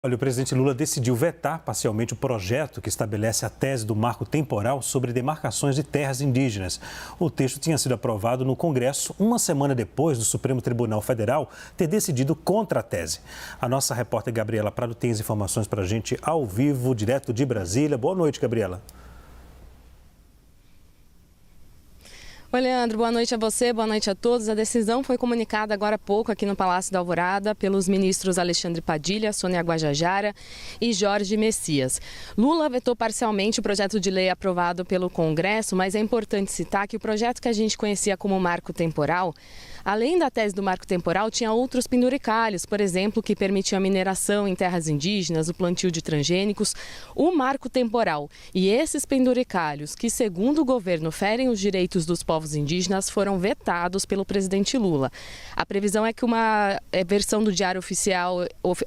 Olha, o presidente Lula decidiu vetar parcialmente o projeto que estabelece a tese do marco temporal sobre demarcações de terras indígenas. O texto tinha sido aprovado no Congresso uma semana depois do Supremo Tribunal Federal ter decidido contra a tese. A nossa repórter Gabriela Prado tem as informações para a gente ao vivo, direto de Brasília. Boa noite, Gabriela. Oi, Leandro, boa noite a você, boa noite a todos. A decisão foi comunicada agora há pouco aqui no Palácio da Alvorada pelos ministros Alexandre Padilha, Sônia Guajajara e Jorge Messias. Lula vetou parcialmente o projeto de lei aprovado pelo Congresso, mas é importante citar que o projeto que a gente conhecia como marco temporal, além da tese do marco temporal, tinha outros penduricalhos, por exemplo, que permitiam a mineração em terras indígenas, o plantio de transgênicos, o marco temporal. E esses penduricalhos, que segundo o governo ferem os direitos dos povos indígenas, foram vetados pelo presidente Lula. A previsão é que uma versão do Diário Oficial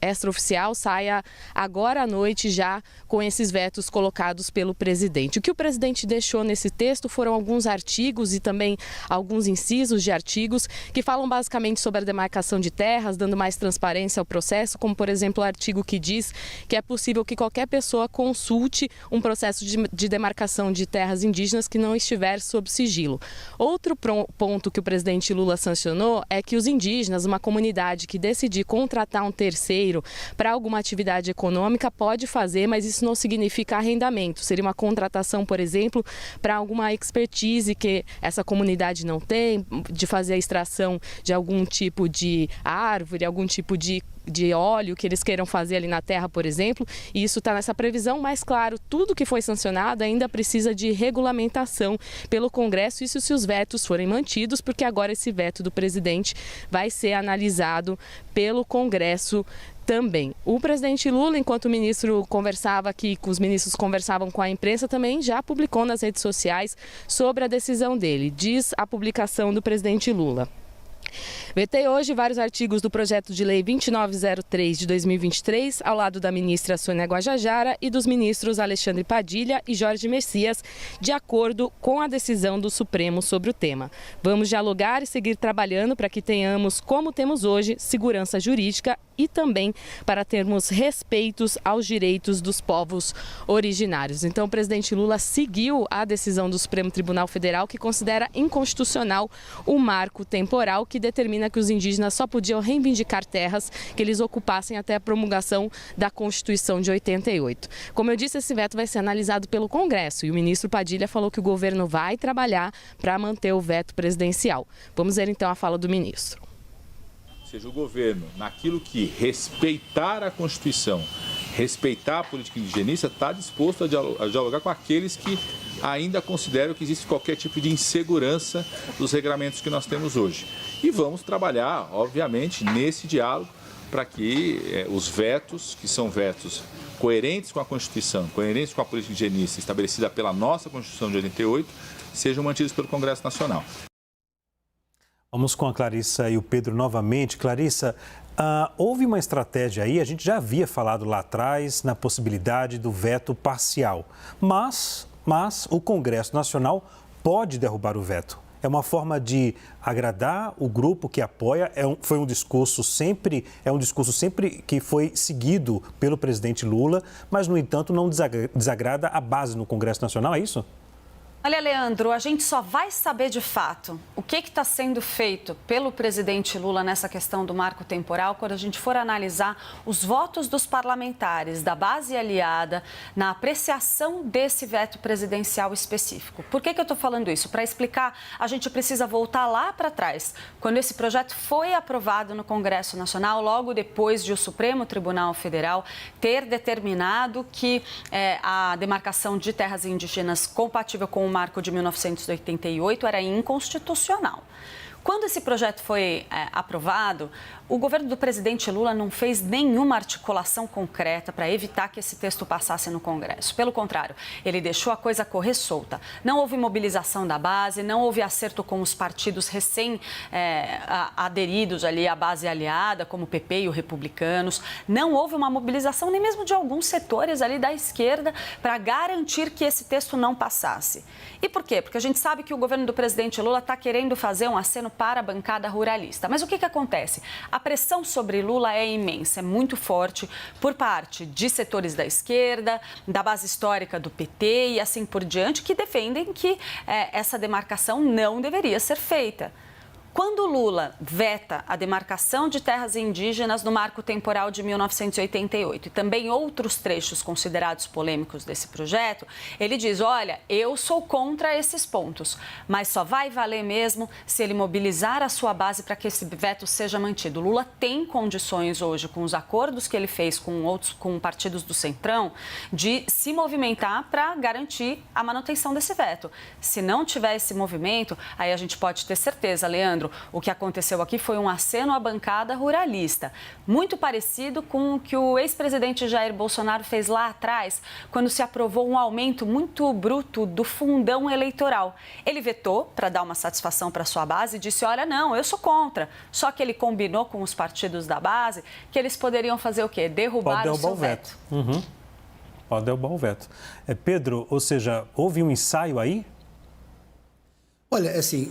extraoficial saia agora à noite já com esses vetos colocados pelo presidente. O que o presidente deixou nesse texto foram alguns artigos e também alguns incisos de artigos que falam basicamente sobre a demarcação de terras, dando mais transparência ao processo, como por exemplo o artigo que diz que é possível que qualquer pessoa consulte um processo de demarcação de terras indígenas que não estiver sob sigilo. Outro ponto que o presidente Lula sancionou é que os indígenas, uma comunidade que decidir contratar um terceiro para alguma atividade econômica, pode fazer, mas isso não significa arrendamento. Seria uma contratação, por exemplo, para alguma expertise que essa comunidade não tem, de fazer a extração de algum tipo de árvore, algum tipo de óleo que eles queiram fazer ali na terra, por exemplo, e isso está nessa previsão, mas claro, tudo que foi sancionado ainda precisa de regulamentação pelo Congresso, isso se os vetos forem mantidos, porque agora esse veto do presidente vai ser analisado pelo Congresso também. O presidente Lula, enquanto o ministro conversava aqui, os ministros conversavam com a imprensa, também já publicou nas redes sociais sobre a decisão dele, diz a publicação do presidente Lula. Vetei hoje vários artigos do projeto de lei 2903 de 2023, ao lado da ministra Sônia Guajajara e dos ministros Alexandre Padilha e Jorge Messias, de acordo com a decisão do Supremo sobre o tema. Vamos dialogar e seguir trabalhando para que tenhamos, como temos hoje, segurança jurídica e também para termos respeitos aos direitos dos povos originários. Então, o presidente Lula seguiu a decisão do Supremo Tribunal Federal, que considera inconstitucional o marco temporal que determina que os indígenas só podiam reivindicar terras que eles ocupassem até a promulgação da Constituição de 88. Como eu disse, esse veto vai ser analisado pelo Congresso e o ministro Padilha falou que o governo vai trabalhar para manter o veto presidencial. Vamos ver então a fala do ministro. Ou seja, o governo, naquilo que respeitar a Constituição, respeitar a política indigenista, está disposto a dialogar com aqueles que ainda consideram que existe qualquer tipo de insegurança dos regramentos que nós temos hoje. E vamos trabalhar, obviamente, nesse diálogo para que os vetos, que são vetos coerentes com a Constituição, coerentes com a política indigenista estabelecida pela nossa Constituição de 88, sejam mantidos pelo Congresso Nacional. Vamos com a Clarissa e o Pedro novamente. Clarissa, houve uma estratégia aí, a gente já havia falado lá atrás na possibilidade do veto parcial, mas o Congresso Nacional pode derrubar o veto. É uma forma de agradar o grupo que apoia, foi um discurso sempre que foi seguido pelo presidente Lula, mas, no entanto, não desagrada a base no Congresso Nacional, é isso? Olha, Leandro, a gente só vai saber de fato o que está sendo feito pelo presidente Lula nessa questão do marco temporal quando a gente for analisar os votos dos parlamentares da base aliada na apreciação desse veto presidencial específico. Por que eu estou falando isso? Para explicar, a gente precisa voltar lá para trás, quando esse projeto foi aprovado no Congresso Nacional, logo depois de o Supremo Tribunal Federal ter determinado que a demarcação de terras indígenas compatível com o marco de 1988 era inconstitucional. Quando esse projeto foi aprovado, o governo do presidente Lula não fez nenhuma articulação concreta para evitar que esse texto passasse no Congresso. Pelo contrário, ele deixou a coisa correr solta. Não houve mobilização da base, não houve acerto com os partidos recém-aderidos ali à base aliada, como o PP e os Republicanos. Não houve uma mobilização nem mesmo de alguns setores ali da esquerda para garantir que esse texto não passasse. E por quê? Porque a gente sabe que o governo do presidente Lula está querendo fazer um aceno para a bancada ruralista. Mas o que acontece? A pressão sobre Lula é imensa, é muito forte por parte de setores da esquerda, da base histórica do PT e assim por diante, que defendem que essa demarcação não deveria ser feita. Quando Lula veta a demarcação de terras indígenas no marco temporal de 1988 e também outros trechos considerados polêmicos desse projeto, ele diz, olha, eu sou contra esses pontos, mas só vai valer mesmo se ele mobilizar a sua base para que esse veto seja mantido. Lula tem condições hoje, com os acordos que ele fez com partidos do Centrão, de se movimentar para garantir a manutenção desse veto. Se não tiver esse movimento, aí a gente pode ter certeza, Leandro, o que aconteceu aqui foi um aceno à bancada ruralista, muito parecido com o que o ex-presidente Jair Bolsonaro fez lá atrás, quando se aprovou um aumento muito bruto do fundão eleitoral. Ele vetou para dar uma satisfação para sua base e disse, olha, não, eu sou contra. Só que ele combinou com os partidos da base que eles poderiam fazer o quê? Derrubar o seu veto. Pode derrubar o veto. Pedro, ou seja, houve um ensaio aí? Olha, assim,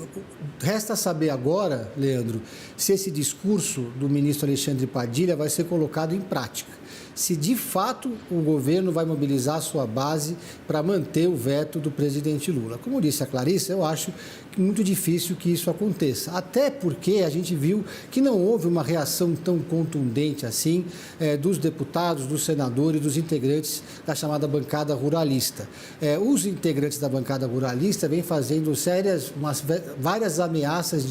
resta saber agora, Leandro, se esse discurso do ministro Alexandre Padilha vai ser colocado em prática. Se de fato o governo vai mobilizar a sua base para manter o veto do presidente Lula. Como disse a Clarissa, eu acho muito difícil que isso aconteça. Até porque a gente viu que não houve uma reação tão contundente assim dos deputados, dos senadores, dos integrantes da chamada bancada ruralista. Os integrantes da bancada ruralista vêm fazendo várias ameaças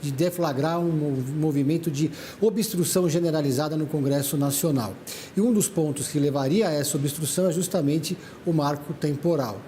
de deflagrar um movimento de obstrução generalizada no Congresso Nacional. E um dos pontos que levaria a essa obstrução é justamente o marco temporal.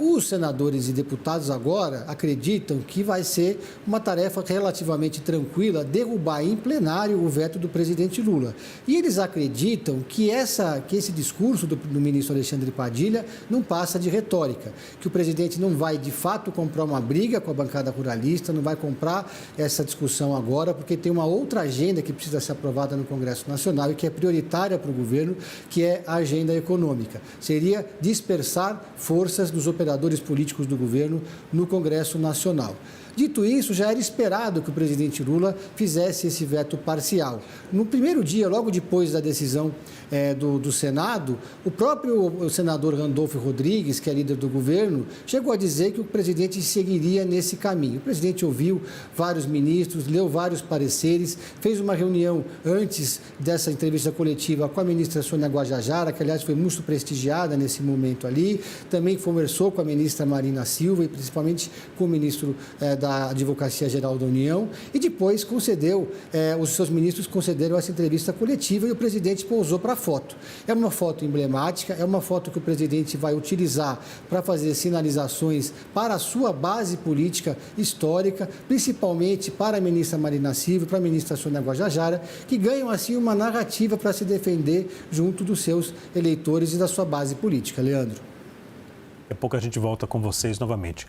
Os senadores e deputados agora acreditam que vai ser uma tarefa relativamente tranquila derrubar em plenário o veto do presidente Lula. E eles acreditam que esse discurso do ministro Alexandre Padilha não passa de retórica, que o presidente não vai de fato comprar uma briga com a bancada ruralista, não vai comprar essa discussão agora, porque tem uma outra agenda que precisa ser aprovada no Congresso Nacional e que é prioritária para o governo, que é a agenda econômica. Seria dispersar forças dos operadores políticos do governo no Congresso Nacional. Dito isso, já era esperado que o presidente Lula fizesse esse veto parcial. No primeiro dia, logo depois da decisão do Senado, o próprio senador Randolfo Rodrigues, que é líder do governo, chegou a dizer que o presidente seguiria nesse caminho. O presidente ouviu vários ministros, leu vários pareceres, fez uma reunião antes dessa entrevista coletiva com a ministra Sônia Guajajara, que, aliás, foi muito prestigiada nesse momento ali. Também conversou com a ministra Marina Silva e, principalmente, com o ministro da Advocacia Geral da União e depois os seus ministros concederam essa entrevista coletiva e o presidente pousou para a foto. É uma foto emblemática, é uma foto que o presidente vai utilizar para fazer sinalizações para a sua base política histórica, principalmente para a ministra Marina Silva e para a ministra Sônia Guajajara, que ganham assim uma narrativa para se defender junto dos seus eleitores e da sua base política. Leandro. Daqui a pouco a gente volta com vocês novamente.